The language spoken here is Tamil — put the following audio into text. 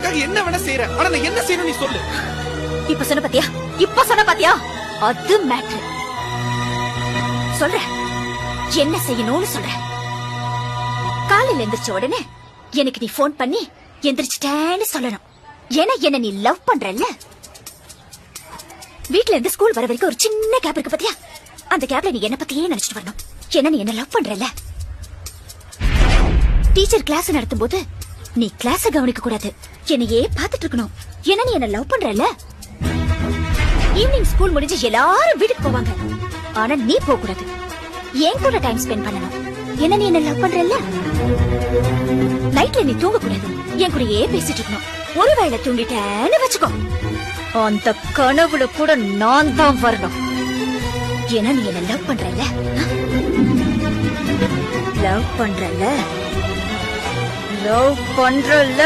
எனக்காக என்ன வேணா செய்யற, ஆனா நான் என்ன செய்யணும் நீ சொல்லு. இப்ப சொன்ன பாத்தியா அது மேட்ரு. சொல்ற என்ன செய்யணும்னு சொல்ற. காலையில எந்திரிச்ச உடனே எனக்கு நீ போன் பண்ணி எந்திரிச்சிட்டேன்னு சொல்லணும். ஏன்னா என்ன நீ லவ் பண்றல்ல. வீட்ல இருந்து ஸ்கூல் வர வரைக்கும் ஒரு சின்ன கேப் இருக்கு பாத்தியா, அந்த கேப்ல நீ என்ன பத்தியே நினைச்சிட்டு வரணும். ஏன்னா நீ என்ன லவ் பண்றல்ல. டீச்சர் கிளாஸ் நடத்தும் போது நீ கிளாஸ கவனிக்க கூடாது, என்னையே பாத்துட்டு இருக்கணும். ஏன்னா நீ என்ன லவ் பண்றல்ல. ஈவினிங் ஸ்கூல் முடிஞ்சு எல்லாரும் வீட்டுக்கு போவாங்க, ஆனா நீ போக கூடாது, என் கூட டைம் ஸ்பெண்ட் பண்ணணும். என்ன நீ என்ன லவ் பண்றல்ல. நைட்ல நீ தூங்க கூடாது, என் கூடயே பேசிட்டு இருக்கணும். ஒருவேளை தூங்கிட்டேன்னு வச்சுக்கோ, அந்த கனவுல கூட நான் தான் வரணும். ஏன்னா நீ என்ன லவ் பண்றல்ல. லவ் பண்றல்ல.